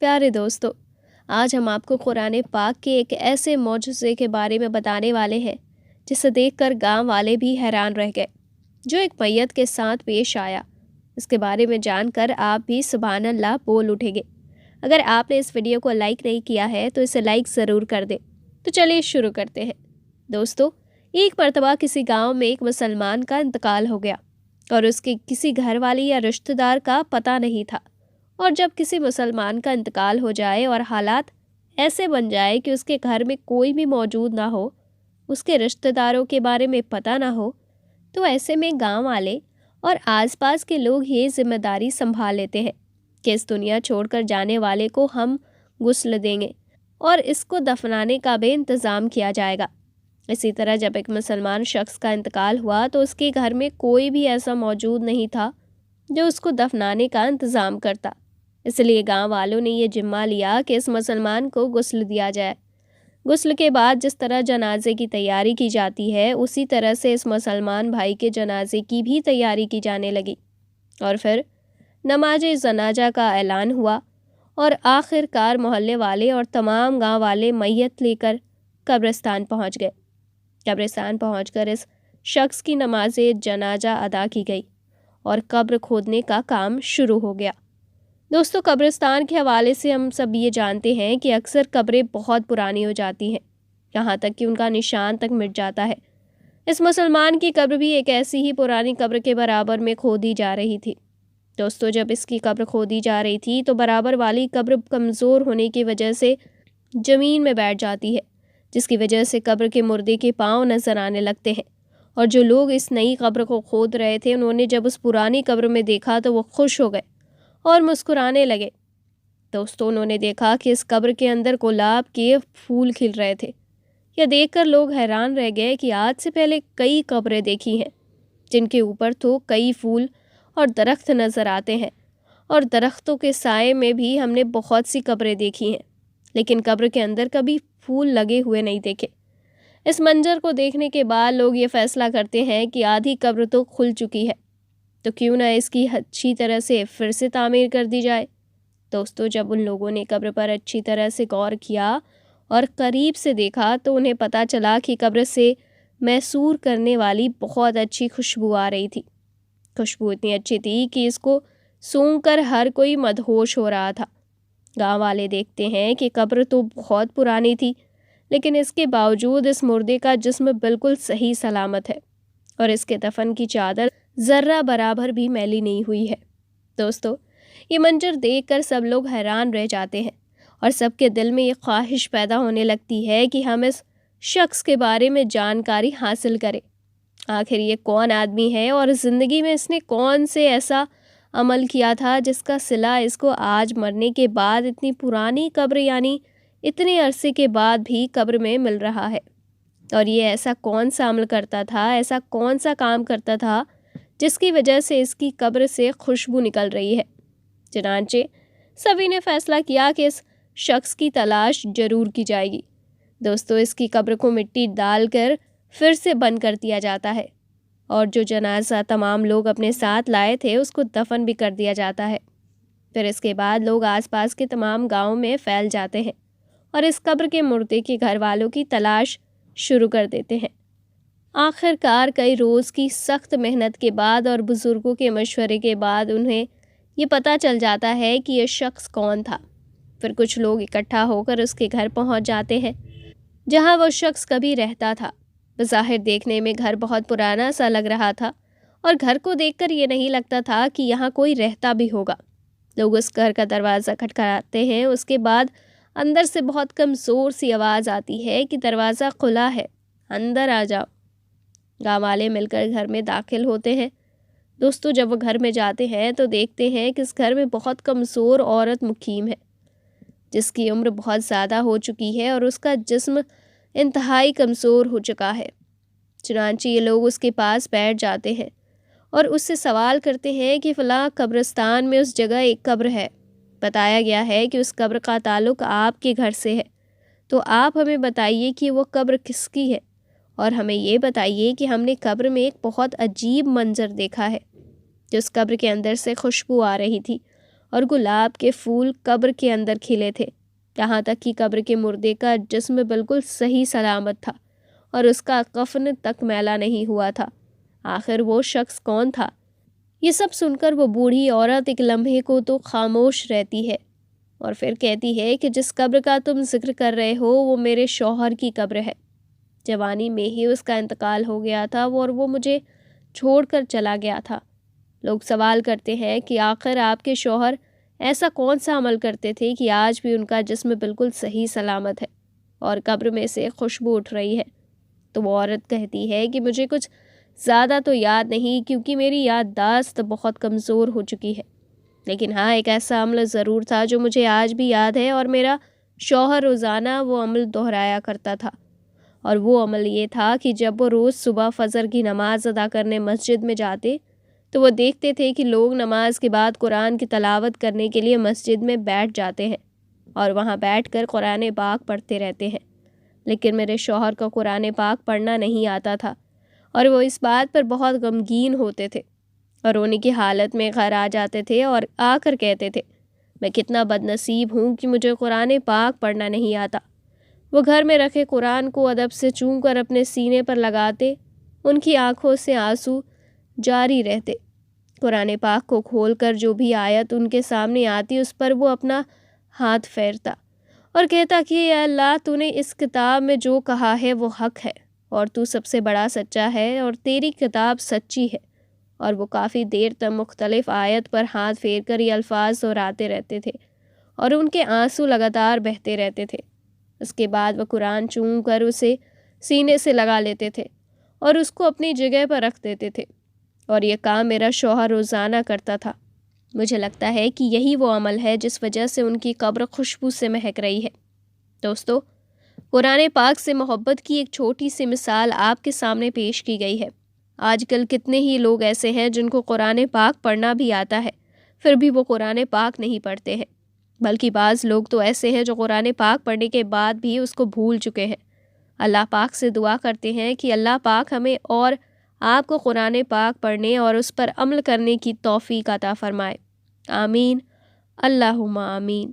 پیارے دوستو، آج ہم آپ کو قرآن پاک کے ایک ایسے معجزے کے بارے میں بتانے والے ہیں جسے دیکھ کر گاؤں والے بھی حیران رہ گئے، جو ایک میت کے ساتھ پیش آیا۔ اس کے بارے میں جان کر آپ بھی سبحان اللہ بول اٹھیں گے۔ اگر آپ نے اس ویڈیو کو لائک نہیں کیا ہے تو اسے لائک ضرور کر دیں۔ تو چلیے شروع کرتے ہیں۔ دوستو، ایک مرتبہ کسی گاؤں میں ایک مسلمان کا انتقال ہو گیا اور اس کے کسی گھر والی یا رشتہ دار کا پتہ نہیں تھا۔ اور جب کسی مسلمان کا انتقال ہو جائے اور حالات ایسے بن جائے کہ اس کے گھر میں کوئی بھی موجود نہ ہو، اس کے رشتہ داروں کے بارے میں پتہ نہ ہو، تو ایسے میں گاؤں والے اور آس پاس کے لوگ یہ ذمہ داری سنبھال لیتے ہیں کہ اس دنیا چھوڑ کر جانے والے کو ہم غسل دیں گے اور اس کو دفنانے کا بھی انتظام کیا جائے گا۔ اسی طرح جب ایک مسلمان شخص کا انتقال ہوا تو اس کے گھر میں کوئی بھی ایسا موجود نہیں تھا جو اس کو دفنانے کا انتظام کرتا۔ اس لیے گاؤں والوں نے یہ ذمہ لیا کہ اس مسلمان کو غسل دیا جائے۔ غسل کے بعد جس طرح جنازے کی تیاری کی جاتی ہے، اسی طرح سے اس مسلمان بھائی کے جنازے کی بھی تیاری کی جانے لگی، اور پھر نماز جنازہ کا اعلان ہوا اور آخر کار محلے والے اور تمام گاؤں والے میت لے کر قبرستان پہنچ گئے۔ قبرستان پہنچ کر اس شخص کی نماز جنازہ ادا کی گئی اور قبر کھودنے کا کام شروع ہو گیا۔ دوستو، قبرستان کے حوالے سے ہم سب یہ جانتے ہیں کہ اکثر قبریں بہت پرانی ہو جاتی ہیں، یہاں تک کہ ان کا نشان تک مٹ جاتا ہے۔ اس مسلمان کی قبر بھی ایک ایسی ہی پرانی قبر کے برابر میں کھودی جا رہی تھی۔ دوستو، جب اس کی قبر کھودی جا رہی تھی تو برابر والی قبر کمزور ہونے کی وجہ سے زمین میں بیٹھ جاتی ہے، جس کی وجہ سے قبر کے مردے کے پاؤں نظر آنے لگتے ہیں، اور جو لوگ اس نئی قبر کو کھود رہے تھے انہوں نے جب اس پرانی قبر میں دیکھا تو وہ خوش ہو گئے اور مسکرانے لگے۔ دوستو، انہوں نے دیکھا کہ اس قبر کے اندر گلاب کے پھول کھل رہے تھے۔ یہ دیکھ کر لوگ حیران رہ گئے کہ آج سے پہلے کئی قبریں دیکھی ہیں جن کے اوپر تو کئی پھول اور درخت نظر آتے ہیں، اور درختوں کے سائے میں بھی ہم نے بہت سی قبریں دیکھی ہیں، لیکن قبر کے اندر کبھی پھول لگے ہوئے نہیں دیکھے۔ اس منظر کو دیکھنے کے بعد لوگ یہ فیصلہ کرتے ہیں کہ آدھی قبر تو کھل چکی ہے، تو کیوں نہ اس کی اچھی طرح سے پھر سے تعمیر کر دی جائے۔ دوستو، جب ان لوگوں نے قبر پر اچھی طرح سے غور کیا اور قریب سے دیکھا تو انہیں پتہ چلا کہ قبر سے محسور کرنے والی بہت اچھی خوشبو آ رہی تھی۔ خوشبو اتنی اچھی تھی کہ اس کو سونگھ کر ہر کوئی مدہوش ہو رہا تھا۔ گاؤں والے دیکھتے ہیں کہ قبر تو بہت پرانی تھی، لیکن اس کے باوجود اس مردے کا جسم بالکل صحیح سلامت ہے اور اس کے دفن کی چادر ذرہ برابر بھی میلی نہیں ہوئی ہے۔ دوستو، یہ منظر دیکھ کر سب لوگ حیران رہ جاتے ہیں اور سب کے دل میں یہ خواہش پیدا ہونے لگتی ہے کہ ہم اس شخص کے بارے میں جانکاری حاصل کریں۔ آخر یہ کون آدمی ہے اور زندگی میں اس نے کون سے ایسا عمل کیا تھا جس کا صلہ اس کو آج مرنے کے بعد اتنی پرانی قبر، یعنی اتنے عرصے کے بعد بھی قبر میں مل رہا ہے، اور یہ ایسا کون سا عمل کرتا تھا، ایسا کون سا کام کرتا تھا جس کی وجہ سے اس کی قبر سے خوشبو نکل رہی ہے۔ چنانچہ سبھی نے فیصلہ کیا کہ اس شخص کی تلاش ضرور کی جائے گی۔ دوستو، اس کی قبر کو مٹی ڈال کر پھر سے بند کر دیا جاتا ہے، اور جو جنازہ تمام لوگ اپنے ساتھ لائے تھے اس کو دفن بھی کر دیا جاتا ہے۔ پھر اس کے بعد لوگ آس پاس کے تمام گاؤں میں پھیل جاتے ہیں اور اس قبر کے مردے کے گھر والوں کی تلاش شروع کر دیتے ہیں۔ آخر کار کئی روز کی سخت محنت کے بعد اور بزرگوں کے مشورے کے بعد انہیں یہ پتہ چل جاتا ہے کہ یہ شخص کون تھا۔ پھر کچھ لوگ اکٹھا ہو کر اس کے گھر پہنچ جاتے ہیں جہاں وہ شخص کبھی رہتا تھا۔ بظاہر دیکھنے میں گھر بہت پرانا سا لگ رہا تھا اور گھر کو دیکھ کر یہ نہیں لگتا تھا کہ یہاں کوئی رہتا بھی ہوگا۔ لوگ اس گھر کا دروازہ کھٹکھاتے ہیں، اس کے بعد اندر سے بہت کمزور سی آواز آتی ہے کہ دروازہ کھلا ہے، اندر آ جاؤ۔ گاؤں والے مل کر گھر میں داخل ہوتے ہیں۔ دوستو، جب وہ گھر میں جاتے ہیں تو دیکھتے ہیں کہ اس گھر میں بہت کمزور عورت مقیم ہے جس کی عمر بہت زیادہ ہو چکی ہے اور اس کا جسم انتہائی کمزور ہو چکا ہے۔ چنانچہ یہ لوگ اس کے پاس بیٹھ جاتے ہیں اور اس سے سوال کرتے ہیں کہ فلاں قبرستان میں اس جگہ ایک قبر ہے، بتایا گیا ہے کہ اس قبر کا تعلق آپ کے گھر سے ہے، تو آپ ہمیں بتائیے کہ وہ قبر کس کی ہے، اور ہمیں یہ بتائیے کہ ہم نے قبر میں ایک بہت عجیب منظر دیکھا ہے۔ جس قبر کے اندر سے خوشبو آ رہی تھی اور گلاب کے پھول قبر کے اندر کھلے تھے، یہاں تک کہ قبر کے مردے کا جسم بالکل صحیح سلامت تھا اور اس کا کفن تک میلا نہیں ہوا تھا۔ آخر وہ شخص کون تھا؟ یہ سب سن کر وہ بوڑھی عورت ایک لمحے کو تو خاموش رہتی ہے اور پھر کہتی ہے کہ جس قبر کا تم ذکر کر رہے ہو وہ میرے شوہر کی قبر ہے۔ جوانی میں ہی اس کا انتقال ہو گیا تھا اور وہ مجھے چھوڑ کر چلا گیا تھا۔ لوگ سوال کرتے ہیں کہ آخر آپ کے شوہر ایسا کون سا عمل کرتے تھے کہ آج بھی ان کا جسم بالکل صحیح سلامت ہے اور قبر میں سے خوشبو اٹھ رہی ہے؟ تو وہ عورت کہتی ہے کہ مجھے کچھ زیادہ تو یاد نہیں، کیونکہ میری یادداشت بہت کمزور ہو چکی ہے، لیکن ہاں ایک ایسا عمل ضرور تھا جو مجھے آج بھی یاد ہے، اور میرا شوہر روزانہ وہ عمل دہرایا کرتا تھا، اور وہ عمل یہ تھا کہ جب وہ روز صبح فجر کی نماز ادا کرنے مسجد میں جاتے تو وہ دیکھتے تھے کہ لوگ نماز کے بعد قرآن کی تلاوت کرنے کے لیے مسجد میں بیٹھ جاتے ہیں اور وہاں بیٹھ کر قرآن پاک پڑھتے رہتے ہیں، لیکن میرے شوہر کو قرآن پاک پڑھنا نہیں آتا تھا اور وہ اس بات پر بہت غمگین ہوتے تھے اور رونے کی حالت میں گھر آ جاتے تھے اور آ کر کہتے تھے میں کتنا بد نصیب ہوں کہ مجھے قرآن پاک پڑھنا نہیں آتا۔ وہ گھر میں رکھے قرآن کو ادب سے چوم کر اپنے سینے پر لگاتے، ان کی آنکھوں سے آنسو جاری رہتے۔ قرآن پاک کو کھول کر جو بھی آیت ان کے سامنے آتی اس پر وہ اپنا ہاتھ پھیرتا اور کہتا کہ اے اللہ، تو نے اس کتاب میں جو کہا ہے وہ حق ہے اور تو سب سے بڑا سچا ہے اور تیری کتاب سچی ہے۔ اور وہ کافی دیر تک مختلف آیت پر ہاتھ پھیر کر یہ الفاظ دہراتے رہتے تھے اور ان کے آنسو لگاتار بہتے رہتے تھے۔ اس کے بعد وہ قرآن چوم کر اسے سینے سے لگا لیتے تھے اور اس کو اپنی جگہ پر رکھ دیتے تھے، اور یہ کام میرا شوہر روزانہ کرتا تھا۔ مجھے لگتا ہے کہ یہی وہ عمل ہے جس وجہ سے ان کی قبر خوشبو سے مہک رہی ہے۔ دوستو، قرآن پاک سے محبت کی ایک چھوٹی سی مثال آپ کے سامنے پیش کی گئی ہے۔ آج کل کتنے ہی لوگ ایسے ہیں جن کو قرآن پاک پڑھنا بھی آتا ہے، پھر بھی وہ قرآن پاک نہیں پڑھتے ہیں، بلکہ بعض لوگ تو ایسے ہیں جو قرآن پاک پڑھنے کے بعد بھی اس کو بھول چکے ہیں۔ اللہ پاک سے دعا کرتے ہیں کہ اللہ پاک ہمیں اور آپ کو قرآن پاک پڑھنے اور اس پر عمل کرنے کی توفیق عطا فرمائے۔ آمین، اللہم آمین۔